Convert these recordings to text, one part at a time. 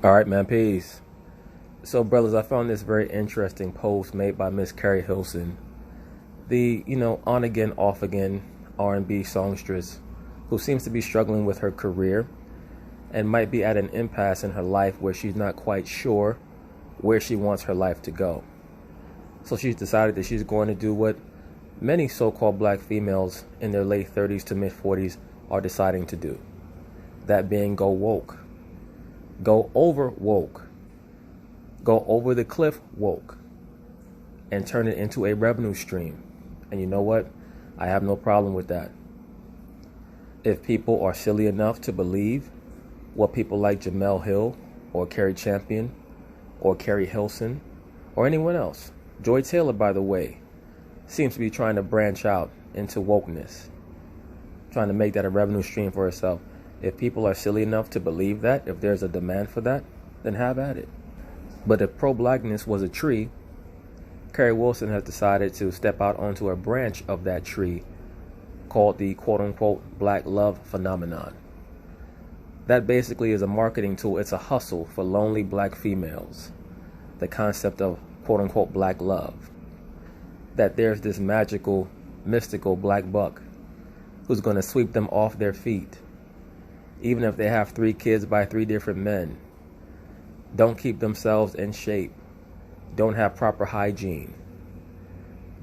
All right, man, peace. So, brothers, I found this very interesting post made by Miss Keri Hilson, the, on again, off again R&B songstress who seems to be struggling with her career and might be at an impasse in her life where she's not quite sure where she wants her life to go. So she's decided that she's going to do what many so-called black females in their late 30s to mid 40s are deciding to do. That being go woke. Go over woke. Go over the cliff woke. And turn it into a revenue stream. And you know what? I have no problem with that. If people are silly enough to believe what people like Jamel Hill or Keri Champion or Keri Hilson or anyone else. Joy Taylor, by the way, seems to be trying to branch out into wokeness, trying to make that a revenue stream for herself. If people are silly enough to believe that, if there's a demand for that, then have at it. But if pro-blackness was a tree, Keri Wilson has decided to step out onto a branch of that tree called the quote-unquote black love phenomenon. That basically is a marketing tool. It's a hustle for lonely black females. The concept of quote-unquote black love. That there's this magical, mystical black buck who's going to sweep them off their feet. Even if they have 3 kids by 3 different men, don't keep themselves in shape, don't have proper hygiene,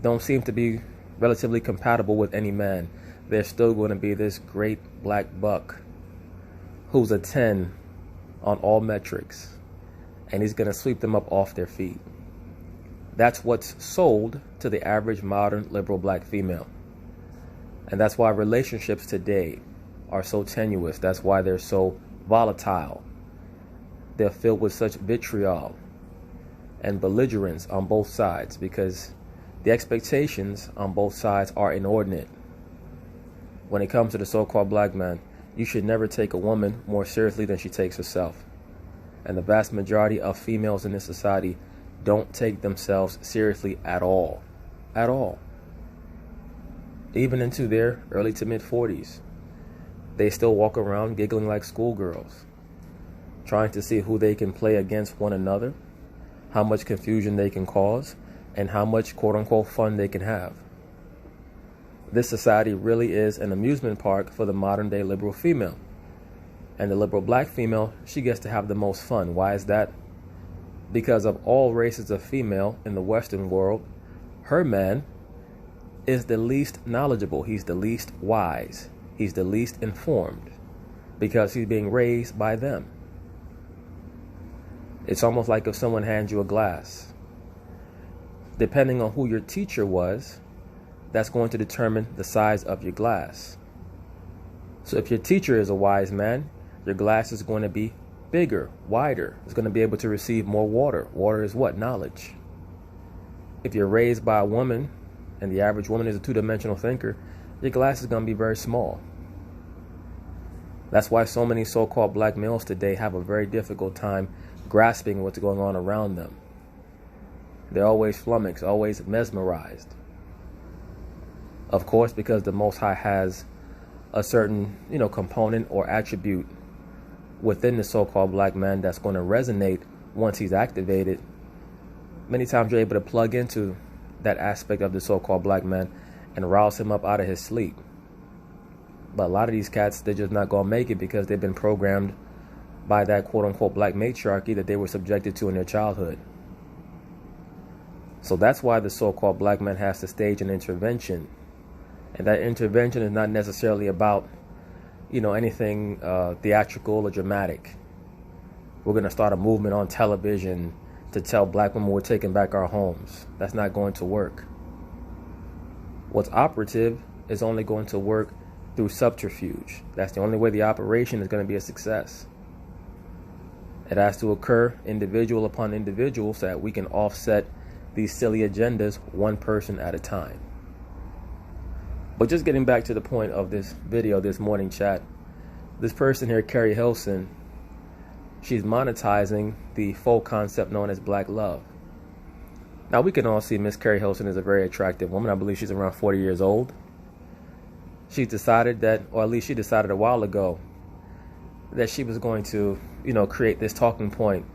don't seem to be relatively compatible with any man, there's still going to be this great black buck who's a 10 on all metrics, and he's going to sweep them up off their feet. That's what's sold to the average modern liberal black female. And that's why relationships today are so tenuous. That's why they're so volatile. They're filled with such vitriol and belligerence on both sides because the expectations on both sides are inordinate. When it comes to the so-called black man, you should never take a woman more seriously than she takes herself. And the vast majority of females in this society don't take themselves seriously at all. At all. Even into their early to mid 40s. They still walk around giggling like schoolgirls, trying to see who they can play against one another, how much confusion they can cause, and how much quote-unquote fun they can have. This society really is an amusement park for the modern-day liberal female. And the liberal black female, she gets to have the most fun. Why is that? Because of all races of female in the Western world, her man is the least knowledgeable. He's the least wise. He's the least informed because he's being raised by them. It's almost like if someone hands you a glass. Depending on who your teacher was, that's going to determine the size of your glass. So if your teacher is a wise man, your glass is going to be bigger, wider. It's going to be able to receive more water. Water is what? Knowledge. If you're raised by a woman, and the average woman is a two-dimensional thinker, your glass is going to be very small. That's why so many so-called black males today have a very difficult time grasping what's going on around them. They're always flummoxed, always mesmerized. Of course, because the Most High has a certain, component or attribute within the so-called black man that's going to resonate once he's activated. Many times you're able to plug into that aspect of the so-called black man and rouse him up out of his sleep. But a lot of these cats, they're just not going to make it because they've been programmed by that quote-unquote black matriarchy that they were subjected to in their childhood. So that's why the so-called black man has to stage an intervention. And that intervention is not necessarily about, anything theatrical or dramatic. We're going to start a movement on television to tell black women we're taking back our homes. That's not going to work. What's operative is only going to work through subterfuge. That's the only way the operation is going to be a success. It has to occur individual upon individual so that we can offset these silly agendas one person at a time. But just getting back to the point of this video, this morning chat, this person here, Keri Hilson, she's monetizing the faux concept known as black love. Now, we can all see Miss Keri Hilson is a very attractive woman. I believe she's around 40 years old. She's decided that, or at least she decided a while ago, that she was going to, create this talking point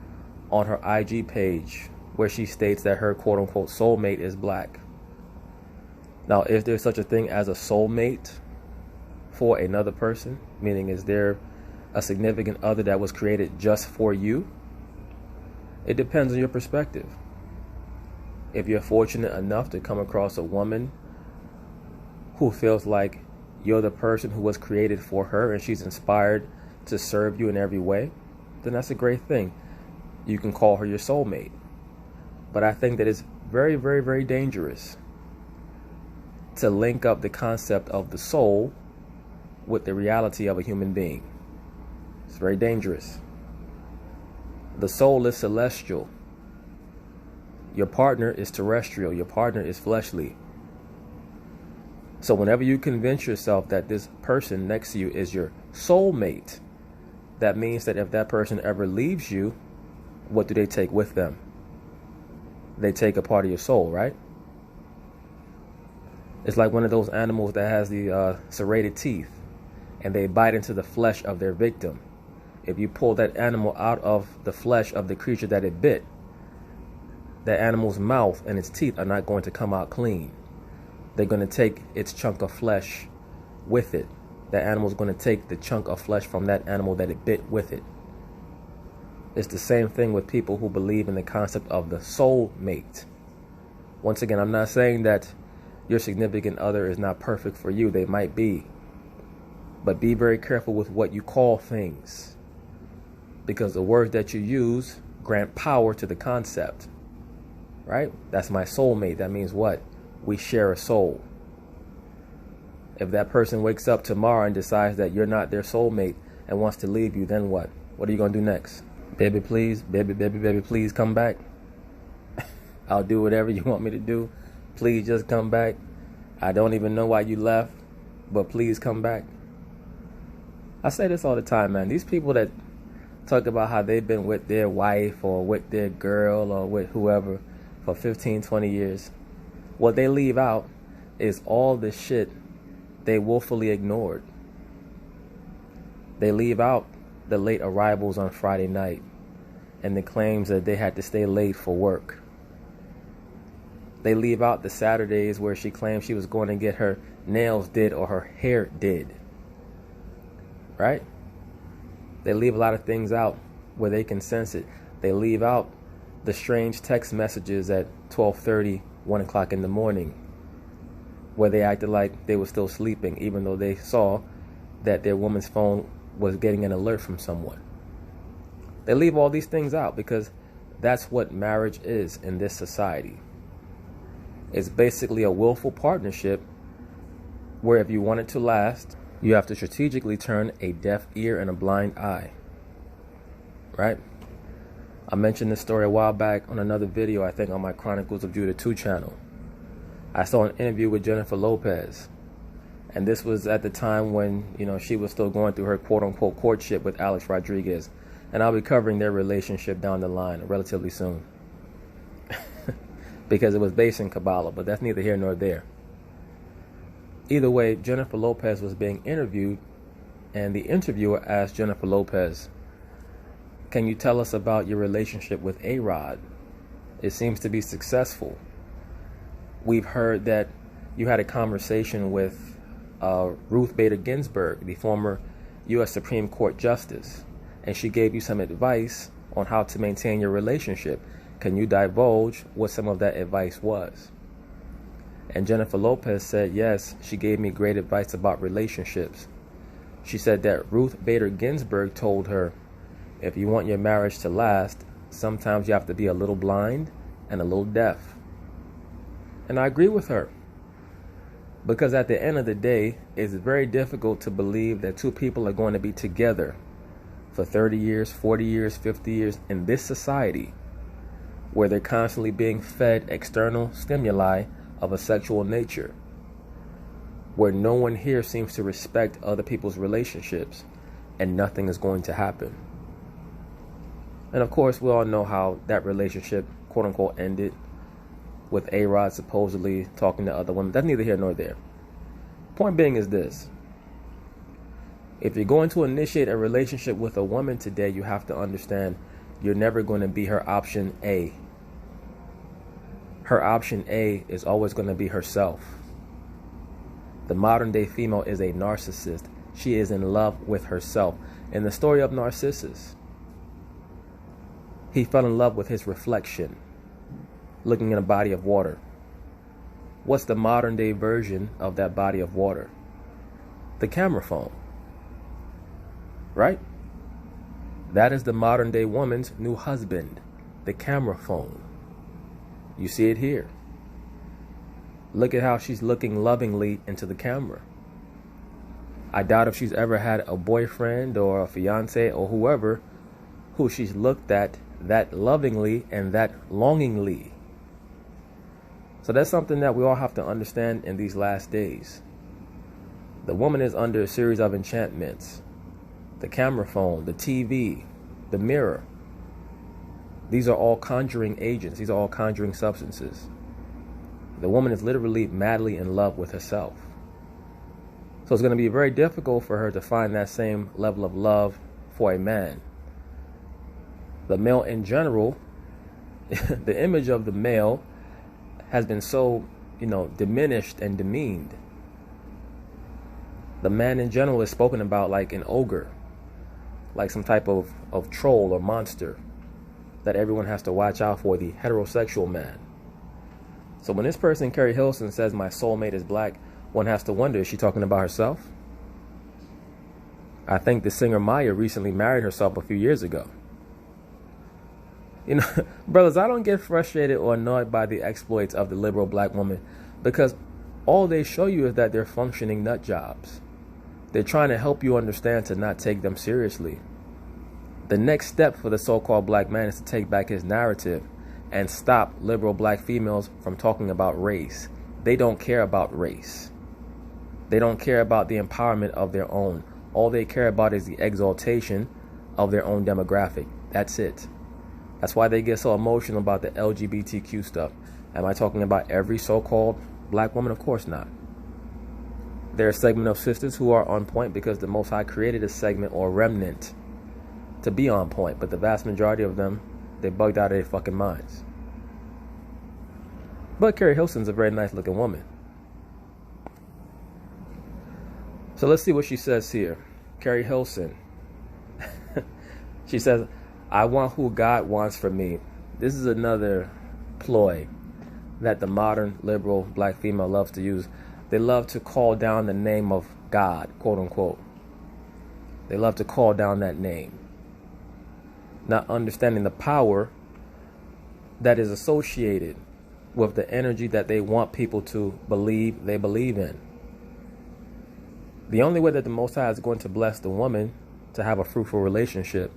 on her IG page where she states that her quote-unquote soulmate is black. Now, is there such a thing as a soulmate for another person? Meaning, is there a significant other that was created just for you? It depends on your perspective. If you're fortunate enough to come across a woman who feels like you're the person who was created for her and she's inspired to serve you in every way, then that's a great thing. You can call her your soulmate. But I think that it's very, very, very dangerous to link up the concept of the soul with the reality of a human being. It's very dangerous. The soul is celestial. Your partner is terrestrial. Your partner is fleshly. So whenever you convince yourself that this person next to you is your soulmate, that means that if that person ever leaves you, what do they take with them? They take a part of your soul, right? It's like one of those animals that has the serrated teeth, and they bite into the flesh of their victim. If you pull that animal out of the flesh of the creature that it bit, that animal's mouth and its teeth are not going to come out clean. They're going to take its chunk of flesh with it. That animal's going to take the chunk of flesh from that animal that it bit with it. It's the same thing with people who believe in the concept of the soul mate. Once again, I'm not saying that your significant other is not perfect for you. They might be. But be very careful with what you call things, because the words that you use grant power to the concept. Right? That's my soulmate. That means what? We share a soul. If that person wakes up tomorrow and decides that you're not their soulmate and wants to leave you, then what? What are you going to do next? Baby, please. Baby, please come back. I'll do whatever you want me to do. Please just come back. I don't even know why you left, but please come back. I say this all the time, man. These people that talk about how they've been with their wife or with their girl or with whoever for 15, 20 years, what they leave out is all the shit they willfully ignored. They leave out the late arrivals on Friday night and the claims that they had to stay late for work. They leave out the Saturdays where she claimed she was going to get her nails did or her hair did. Right? They leave a lot of things out where they can sense it. They leave out the strange text messages at 12:30, 1 o'clock in the morning, where they acted like they were still sleeping, even though they saw that their woman's phone was getting an alert from someone. They leave all these things out because that's what marriage is in this society. It's basically a willful partnership where if you want it to last, you have to strategically turn a deaf ear and a blind eye. Right? I mentioned this story a while back on another video, I think on my Chronicles of Judah 2 channel. I saw an interview with Jennifer Lopez. And this was at the time when, she was still going through her quote-unquote courtship with Alex Rodriguez. And I'll be covering their relationship down the line relatively soon. Because it was based in Kabbalah, but that's neither here nor there. Either way, Jennifer Lopez was being interviewed, and the interviewer asked Jennifer Lopez, "Can you tell us about your relationship with A-Rod? It seems to be successful. We've heard that you had a conversation with Ruth Bader Ginsburg, the former U.S. Supreme Court Justice, and she gave you some advice on how to maintain your relationship. Can you divulge what some of that advice was?" And Jennifer Lopez said, yes, she gave me great advice about relationships. She said that Ruth Bader Ginsburg told her, if you want your marriage to last, sometimes you have to be a little blind and a little deaf. And I agree with her. Because at the end of the day, it's very difficult to believe that two people are going to be together for 30 years, 40 years, 50 years in this society where they're constantly being fed external stimuli of a sexual nature, where no one here seems to respect other people's relationships, and nothing is going to happen. And of course, we all know how that relationship, quote unquote, ended with A-Rod supposedly talking to other women. That's neither here nor there. Point being is this. If you're going to initiate a relationship with a woman today, you have to understand you're never going to be her option A. Her option A is always going to be herself. The modern day female is a narcissist. She is in love with herself. In the story of Narcissus, he fell in love with his reflection, looking in a body of water. What's the modern day version of that body of water? The camera phone. Right? That is the modern day woman's new husband, the camera phone. You see it here. Look at how she's looking lovingly into the camera. I doubt if she's ever had a boyfriend or a fiance or whoever who she's looked at that lovingly and that longingly. So that's something that we all have to understand in these last days. The woman is under a series of enchantments. The camera phone, the TV, the mirror. These are all conjuring agents. These are all conjuring substances. The woman is literally madly in love with herself. So it's going to be very difficult for her to find that same level of love for a man. The male in general, the image of the male has been so, diminished and demeaned. The man in general is spoken about like an ogre, like some type of troll or monster that everyone has to watch out for, the heterosexual man. So when this person, Keri Hilson, says my soulmate is black, one has to wonder, is she talking about herself? I think the singer Maya recently married herself a few years ago. Brothers, I don't get frustrated or annoyed by the exploits of the liberal black woman, because all they show you is that they're functioning nut jobs. They're trying to help you understand to not take them seriously. The next step for the so-called black man is to take back his narrative and stop liberal black females from talking about race. They don't care about race. They don't care about the empowerment of their own. All they care about is the exaltation of their own demographic. That's it. That's why they get so emotional about the LGBTQ stuff. Am I talking about every so-called black woman? Of course not. There are a segment of sisters who are on point because the Most High created a segment or remnant to be on point. But the vast majority of them, they bugged out of their fucking minds. But Keri Hilson's a very nice looking woman. So let's see what she says here. Keri Hilson. She says, I want who God wants for me. This is another ploy that the modern liberal black female loves to use. They love to call down the name of God, quote unquote. They love to call down that name, not understanding the power that is associated with the energy that they want people to believe they believe in. The only way that the Most High is going to bless the woman to have a fruitful relationship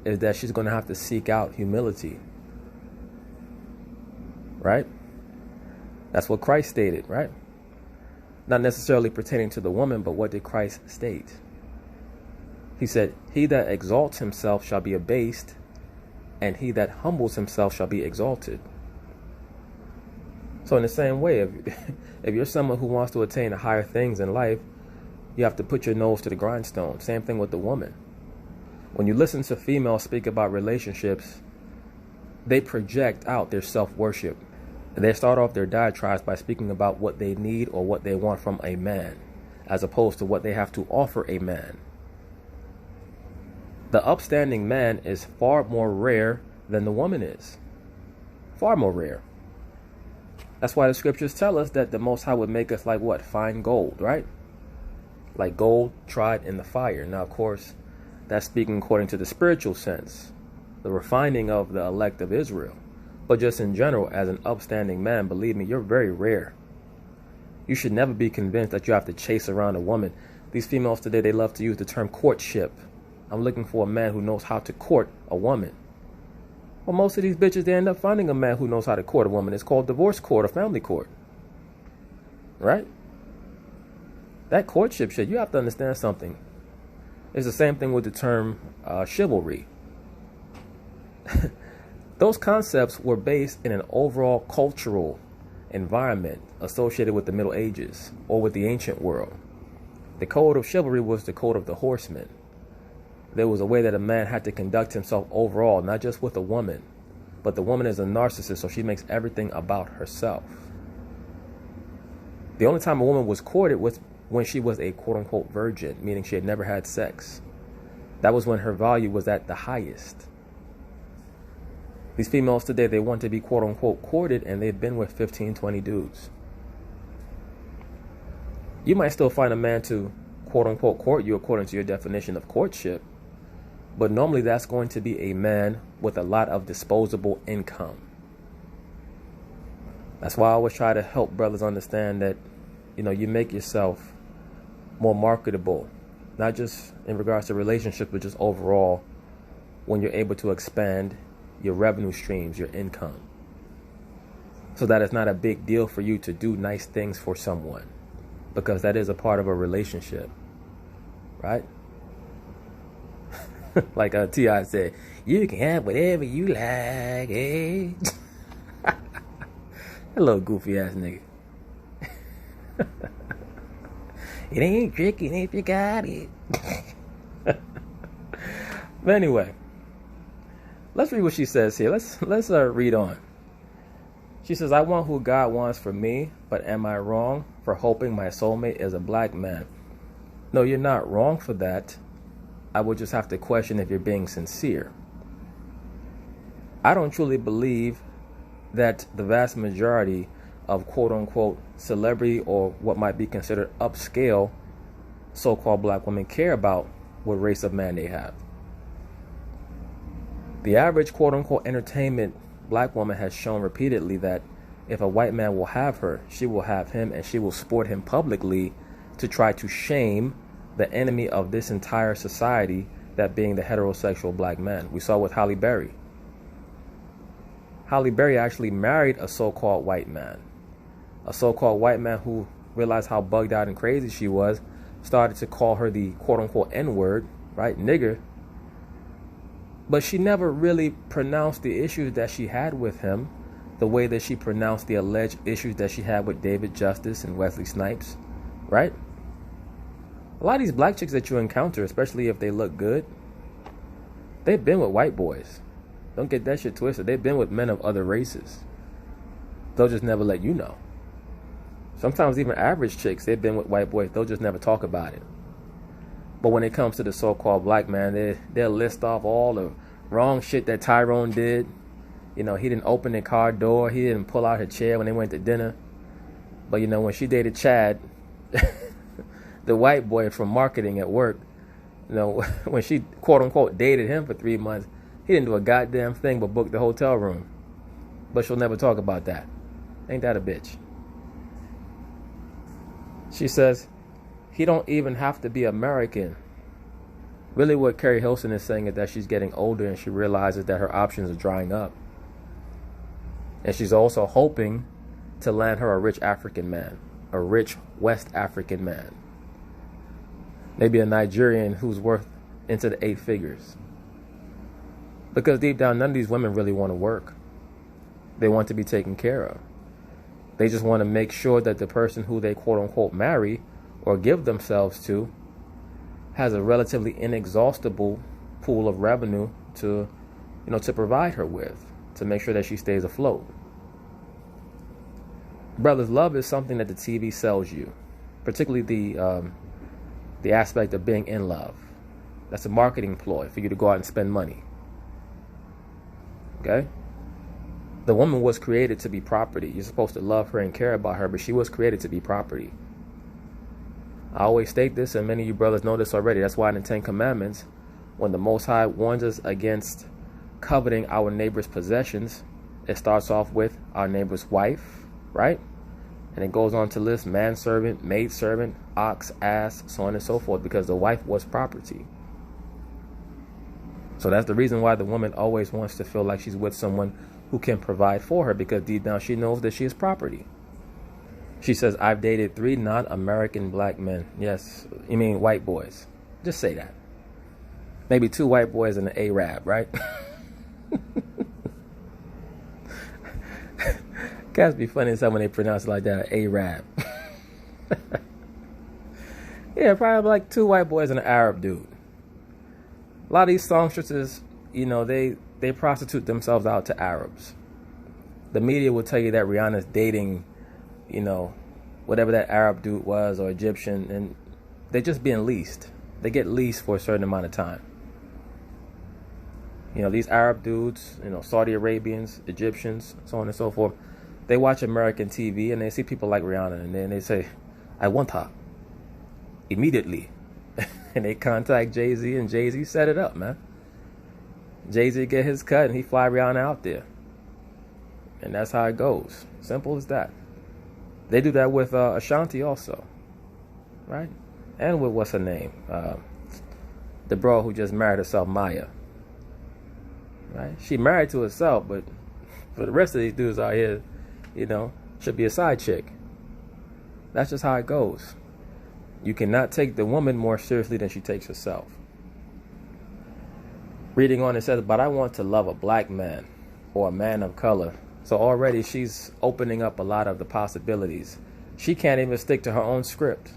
is that she's going to have to seek out humility. Right? That's what Christ stated, right? Not necessarily pertaining to the woman, but what did Christ state? He said, he that exalts himself shall be abased, and he that humbles himself shall be exalted. So in the same way, if you're someone who wants to attain higher things in life, you have to put your nose to the grindstone. Same thing with the woman. When you listen to females speak about relationships, they project out their self-worship. They start off their diatribes by speaking about what they need or what they want from a man, as opposed to what they have to offer a man. The upstanding man is far more rare than the woman is. Far more rare. That's why the scriptures tell us that the Most High would make us like what? Fine gold, right? Like gold tried in the fire. Now, of course, that's speaking according to the spiritual sense, the refining of the elect of Israel. But just in general, as an upstanding man, believe me, you're very rare. You should never be convinced that you have to chase around a woman. These females today, they love to use the term courtship. I'm looking for a man who knows how to court a woman. Well, most of these bitches, they end up finding a man who knows how to court a woman. It's called divorce court or family court. Right? That courtship shit, you have to understand something. It's the same thing with the term chivalry. Those concepts were based in an overall cultural environment associated with the Middle Ages or with the ancient world. The code of chivalry was the code of the horseman. There was a way that a man had to conduct himself overall, not just with a woman, but the woman is a narcissist, so she makes everything about herself. The only time a woman was courted was when she was a quote-unquote virgin, meaning she had never had sex. That was when her value was at the highest. These females today, they want to be quote-unquote courted, and they've been with 15, 20 dudes. You might still find a man to quote-unquote court you according to your definition of courtship, but normally that's going to be a man with a lot of disposable income. That's why I always try to help brothers understand that, you make yourself more marketable, not just in regards to relationships, but just overall when you're able to expand your revenue streams, your income. So that it's not a big deal for you to do nice things for someone, because that is a part of a relationship, right? Like T.I. said, you can have whatever you like, eh? That little goofy ass nigga. It ain't tricky if you got it. But anyway, let's read what she says here. Let's read on. She says, I want who God wants for me, but am I wrong for hoping my soulmate is a black man? No, you're not wrong for that. I would just have to question if you're being sincere. I don't truly believe that the vast majority of quote-unquote celebrity or what might be considered upscale so-called black women care about what race of man they have. The average quote-unquote entertainment black woman has shown repeatedly that if a white man will have her, she will have him, and she will sport him publicly to try to shame the enemy of this entire society, that being the heterosexual black man. We saw with Halle Berry. Halle Berry actually married a so-called white man. A so-called white man who realized how bugged out and crazy she was, started to call her the quote-unquote N-word, right, nigger. But she never really pronounced the issues that she had with him the way that she pronounced the alleged issues that she had with David Justice and Wesley Snipes, right? A lot of these black chicks that you encounter, especially if they look good, they've been with white boys. Don't get that shit twisted. They've been with men of other races. They'll just never let you know. Sometimes even average chicks, they've been with white boys. They'll just never talk about it. But when it comes to the so-called black man, they'll list off all the wrong shit that Tyrone did. He didn't open the car door. He didn't pull out her chair when they went to dinner. But, when she dated Chad, the white boy from marketing at work, when she quote-unquote dated him for 3 months, he didn't do a goddamn thing but book the hotel room. But she'll never talk about that. Ain't that a bitch? She says, he don't even have to be American. Really what Keri Hilson is saying is that she's getting older and she realizes that her options are drying up. And she's also hoping to land her a rich African man, a rich West African man. Maybe a Nigerian who's worth into the 8 figures. Because deep down, none of these women really want to work. They want to be taken care of. They just want to make sure that the person who they quote-unquote marry or give themselves to has a relatively inexhaustible pool of revenue to provide her with, to make sure that she stays afloat. Brothers, love is something that the TV sells you, particularly the aspect of being in love. That's a marketing ploy for you to go out and spend money. Okay? The woman was created to be property. You're supposed to love her and care about her, but she was created to be property. I always state this, and many of you brothers know this already. That's why in the 10 Commandments, when the Most High warns us against coveting our neighbor's possessions, it starts off with our neighbor's wife, right? And it goes on to list manservant, maidservant, ox, ass, so on and so forth, because the wife was property. So that's the reason why the woman always wants to feel like she's with someone who can provide for her, because deep down she knows that she is property. She says, I've dated 3 non-American black men. Yes, you mean white boys. Just say that. Maybe 2 white boys and an Arab, right? Cats be funny as hell when they pronounce it like that, Arab. Yeah, probably like 2 white boys and an Arab dude. A lot of these songstresses, you know, they prostitute themselves out to Arabs. The media will tell you that Rihanna's dating, you know, whatever that Arab dude was or Egyptian, and they're just being leased. They get leased for a certain amount of time. You know, these Arab dudes, you know, Saudi Arabians, Egyptians, so on and so forth, they watch American TV and they see people like Rihanna, and then they say, I want her immediately. And they contact Jay-Z, and Jay-Z set it up, man. Jay-Z get his cut and he fly Rihanna out there. And that's how it goes. Simple as that. They do that with Ashanti also, right? And with what's her name? The bro who just married herself, Maya. Right? She married to herself, but for the rest of these dudes out here, you know, should be a side chick. That's just how it goes. You cannot take the woman more seriously than she takes herself. Reading on, it says, but I want to love a black man or a man of color. So already she's opening up a lot of the possibilities. She can't even stick to her own script.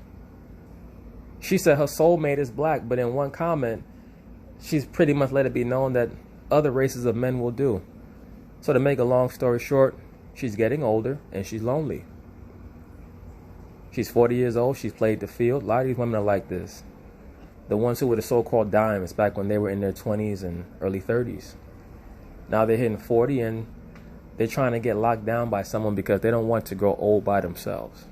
She said her soulmate is black, but in one comment, she's pretty much let it be known that other races of men will do. So to make a long story short, she's getting older and she's lonely. She's 40 years old. She's played the field. A lot of these women are like this. The ones who were the so-called diamonds back when they were in their 20s and early 30s. Now they're hitting 40 and they're trying to get locked down by someone because they don't want to grow old by themselves.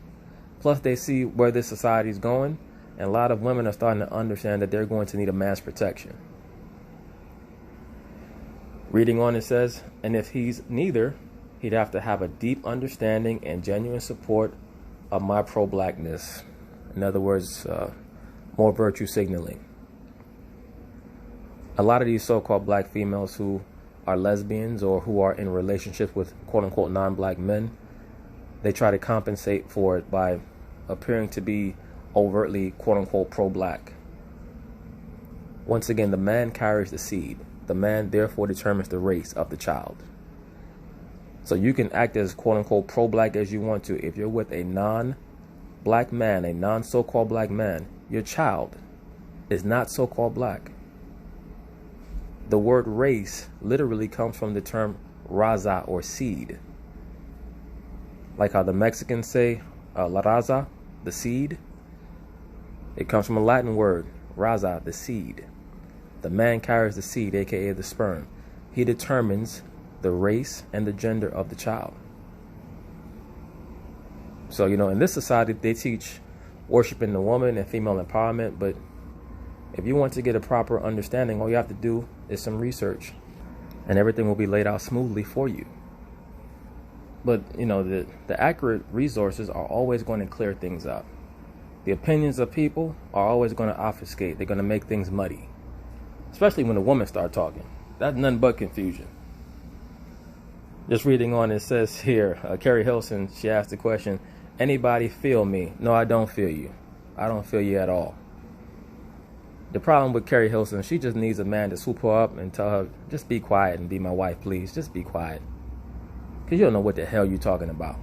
Plus they see where this society is going, and a lot of women are starting to understand that they're going to need a man's protection. Reading on, it says, and if he's neither, he'd have to have a deep understanding and genuine support of my pro-blackness. In other words, more virtue signaling. A lot of these so-called black females who are lesbians or who are in relationships with quote-unquote non-black men, they try to compensate for it by appearing to be overtly quote-unquote pro-black. Once again, the man carries the seed. The man therefore determines the race of the child. So you can act as quote-unquote pro-black as you want to. If you're with a non-black man, a non-so-called black man, your child is not so-called black. The word race literally comes from the term raza, or seed. Like how the Mexicans say la raza, the seed. It comes from a Latin word, raza, the seed. The man carries the seed, aka the sperm. He determines the race and the gender of the child. So, you know, in this society, they teach worshiping the woman and female empowerment, but if you want to get a proper understanding, all you have to do is some research, and everything will be laid out smoothly for you. But, you know, the accurate resources are always going to clear things up. The opinions of people are always going to obfuscate. They're going to make things muddy, especially when the women start talking. That's nothing but confusion. Just reading on, it says here, Keri Hilson, she asked the question, anybody feel me? No, I don't feel you. I don't feel you at all. The problem with Keri Hilson, she just needs a man to swoop her up and tell her, just be quiet and be my wife, please. Just be quiet. Because you don't know what the hell you're talking about.